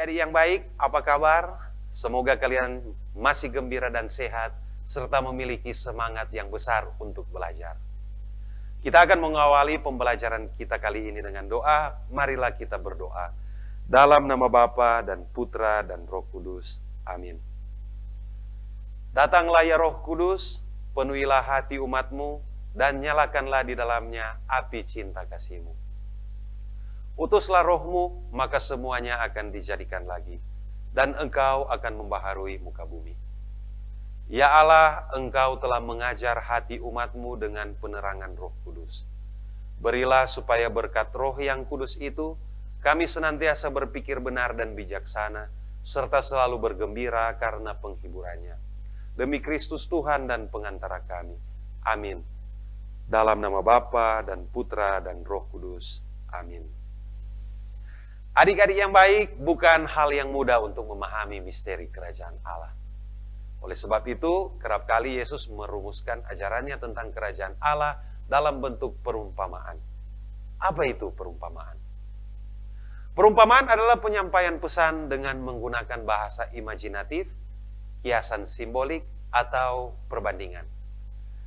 Adik-adik yang baik, apa kabar? Semoga kalian masih gembira dan sehat, serta memiliki semangat yang besar untuk belajar. Kita akan mengawali pembelajaran kita kali ini dengan doa. Marilah kita berdoa. Dalam nama Bapa dan Putra dan Roh Kudus. Amin. Datanglah ya Roh Kudus, penuhilah hati umat-Mu, dan nyalakanlah di dalamnya api cinta kasih-Mu. Utuslah Roh-Mu, maka semuanya akan dijadikan lagi, dan Engkau akan membaharui muka bumi. Ya Allah, Engkau telah mengajar hati umat-Mu dengan penerangan Roh Kudus. Berilah supaya berkat Roh yang kudus itu, kami senantiasa berpikir benar dan bijaksana, serta selalu bergembira karena penghiburannya. Demi Kristus Tuhan dan pengantara kami. Amin. Dalam nama Bapa dan Putra dan Roh Kudus. Amin. Adik-adik yang baik, bukan hal yang mudah untuk memahami misteri kerajaan Allah. Oleh sebab itu, kerap kali Yesus merumuskan ajarannya tentang kerajaan Allah dalam bentuk perumpamaan. Apa itu perumpamaan? Perumpamaan adalah penyampaian pesan dengan menggunakan bahasa imajinatif, kiasan simbolik, atau perbandingan.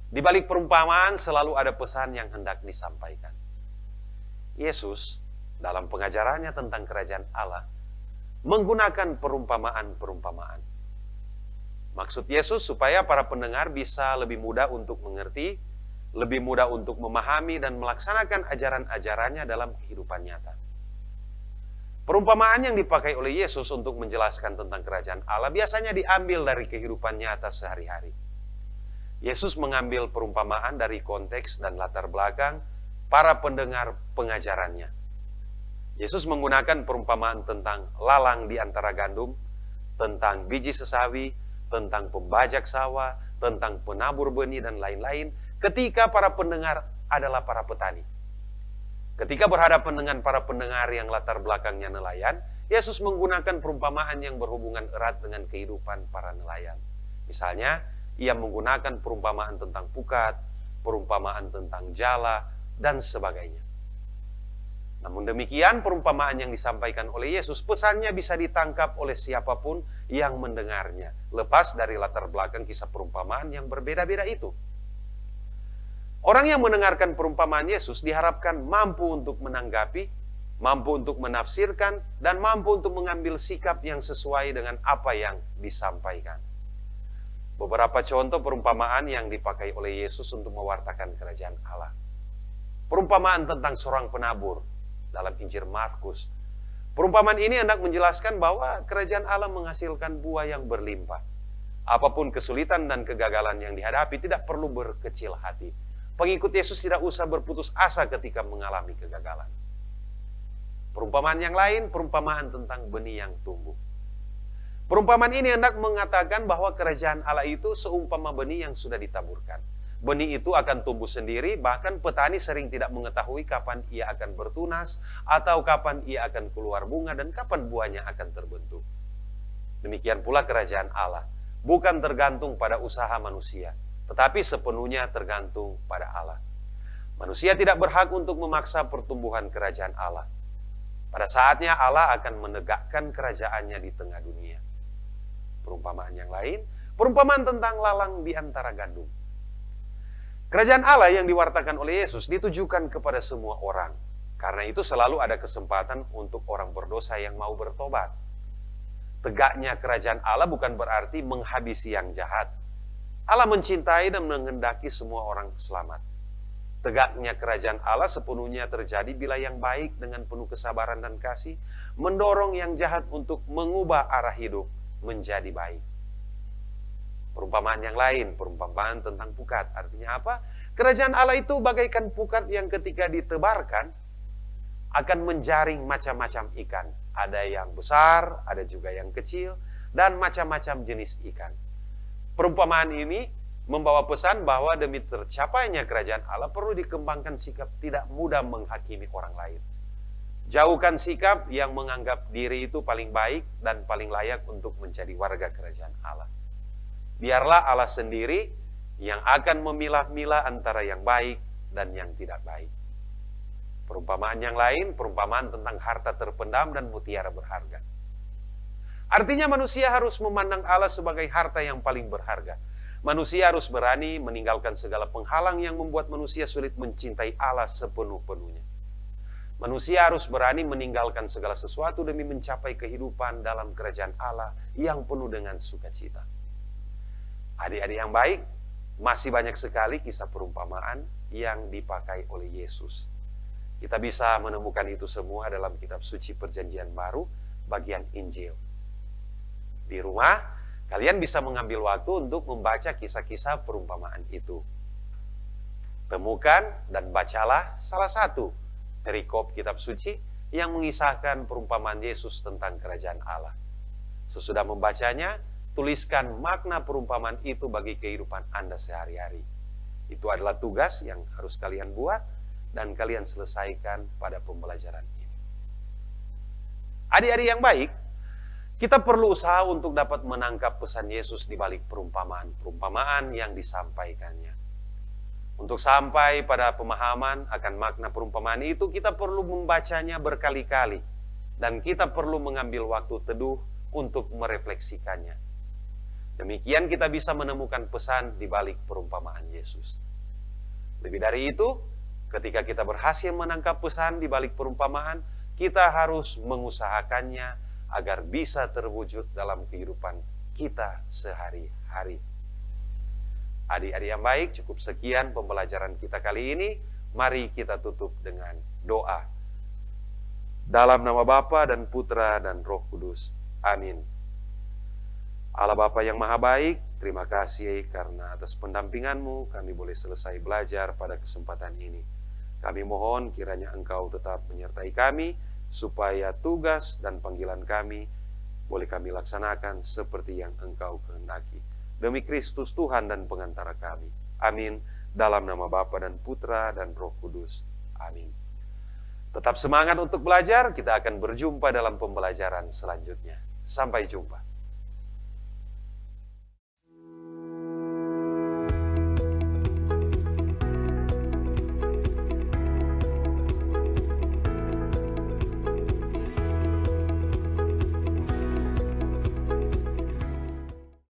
Di balik perumpamaan selalu ada pesan yang hendak disampaikan. Yesus dalam pengajarannya tentang kerajaan Allah menggunakan perumpamaan-perumpamaan. Maksud Yesus supaya para pendengar bisa lebih mudah untuk mengerti, lebih mudah untuk memahami dan melaksanakan ajaran-ajarannya dalam kehidupan nyata. Perumpamaan yang dipakai oleh Yesus untuk menjelaskan tentang kerajaan Allah biasanya diambil dari kehidupan nyata sehari-hari. Yesus mengambil perumpamaan dari konteks dan latar belakang para pendengar pengajarannya. Yesus menggunakan perumpamaan tentang lalang di antara gandum, tentang biji sesawi, tentang pembajak sawah, tentang penabur benih, dan lain-lain, ketika para pendengar adalah para petani. Ketika berhadapan dengan para pendengar yang latar belakangnya nelayan, Yesus menggunakan perumpamaan yang berhubungan erat dengan kehidupan para nelayan. Misalnya, ia menggunakan perumpamaan tentang pukat, perumpamaan tentang jala, dan sebagainya. Namun demikian, perumpamaan yang disampaikan oleh Yesus, pesannya bisa ditangkap oleh siapapun yang mendengarnya, lepas dari latar belakang kisah perumpamaan yang berbeda-beda itu. Orang yang mendengarkan perumpamaan Yesus diharapkan mampu untuk menanggapi, mampu untuk menafsirkan, dan mampu untuk mengambil sikap yang sesuai dengan apa yang disampaikan. Beberapa contoh perumpamaan yang dipakai oleh Yesus untuk mewartakan kerajaan Allah. Perumpamaan tentang seorang penabur dalam Injil Markus. Perumpamaan ini hendak menjelaskan bahwa kerajaan Allah menghasilkan buah yang berlimpah. Apapun kesulitan dan kegagalan yang dihadapi, tidak perlu berkecil hati. Pengikut Yesus tidak usah berputus asa ketika mengalami kegagalan. Perumpamaan yang lain, perumpamaan tentang benih yang tumbuh. Perumpamaan ini hendak mengatakan bahwa kerajaan Allah itu seumpama benih yang sudah ditaburkan. Benih itu akan tumbuh sendiri, bahkan petani sering tidak mengetahui kapan ia akan bertunas, atau kapan ia akan keluar bunga, dan kapan buahnya akan terbentuk. Demikian pula kerajaan Allah, bukan tergantung pada usaha manusia, tetapi sepenuhnya tergantung pada Allah. Manusia tidak berhak untuk memaksa pertumbuhan kerajaan Allah. Pada saatnya Allah akan menegakkan kerajaannya di tengah dunia. Perumpamaan yang lain, perumpamaan tentang lalang di antara gandum. Kerajaan Allah yang diwartakan oleh Yesus ditujukan kepada semua orang. Karena itu selalu ada kesempatan untuk orang berdosa yang mau bertobat. Tegaknya kerajaan Allah bukan berarti menghabisi yang jahat. Allah mencintai dan menghendaki semua orang selamat. Tegaknya kerajaan Allah sepenuhnya terjadi bila yang baik dengan penuh kesabaran dan kasih mendorong yang jahat untuk mengubah arah hidup menjadi baik. Perumpamaan yang lain, perumpamaan tentang pukat. Artinya apa? Kerajaan Allah itu bagaikan pukat yang ketika ditebarkan akan menjaring macam-macam ikan. Ada yang besar, ada juga yang kecil, dan macam-macam jenis ikan. Perumpamaan ini membawa pesan bahwa demi tercapainya kerajaan Allah perlu dikembangkan sikap tidak mudah menghakimi orang lain. Jauhkan sikap yang menganggap diri itu paling baik dan paling layak untuk menjadi warga kerajaan Allah. Biarlah Allah sendiri yang akan memilah-milah antara yang baik dan yang tidak baik. Perumpamaan yang lain, perumpamaan tentang harta terpendam dan mutiara berharga. Artinya manusia harus memandang Allah sebagai harta yang paling berharga. Manusia harus berani meninggalkan segala penghalang yang membuat manusia sulit mencintai Allah sepenuh-penuhnya. Manusia harus berani meninggalkan segala sesuatu demi mencapai kehidupan dalam kerajaan Allah yang penuh dengan sukacita. Adik-adik yang baik, masih banyak sekali kisah perumpamaan yang dipakai oleh Yesus. Kita bisa menemukan itu semua dalam kitab suci Perjanjian Baru, bagian Injil. Di rumah, kalian bisa mengambil waktu untuk membaca kisah-kisah perumpamaan itu. Temukan dan bacalah salah satu perikop kitab suci yang mengisahkan perumpamaan Yesus tentang kerajaan Allah. Sesudah membacanya, tuliskan makna perumpamaan itu bagi kehidupan Anda sehari-hari. Itu adalah tugas yang harus kalian buat dan kalian selesaikan pada pembelajaran ini. Adik-adik yang baik, kita perlu usaha untuk dapat menangkap pesan Yesus di balik perumpamaan-perumpamaan yang disampaikannya. Untuk sampai pada pemahaman akan makna perumpamaan itu, kita perlu membacanya berkali-kali. Dan kita perlu mengambil waktu teduh untuk merefleksikannya. Demikian kita bisa menemukan pesan di balik perumpamaan Yesus. Lebih dari itu, ketika kita berhasil menangkap pesan di balik perumpamaan, kita harus mengusahakannya agar bisa terwujud dalam kehidupan kita sehari-hari. Adik-adik yang baik, cukup sekian pembelajaran kita kali ini. Mari kita tutup dengan doa. Dalam nama Bapa dan Putra dan Roh Kudus. Amin. Allah Bapa yang Maha Baik, terima kasih karena atas pendampingan-Mu kami boleh selesai belajar pada kesempatan ini. Kami mohon kiranya Engkau tetap menyertai kami, supaya tugas dan panggilan kami boleh kami laksanakan seperti yang Engkau kehendaki. Demi Kristus Tuhan dan pengantara kami. Amin. Dalam nama Bapa dan Putra dan Roh Kudus. Amin. Tetap semangat untuk belajar. Kita akan berjumpa dalam pembelajaran selanjutnya. Sampai jumpa.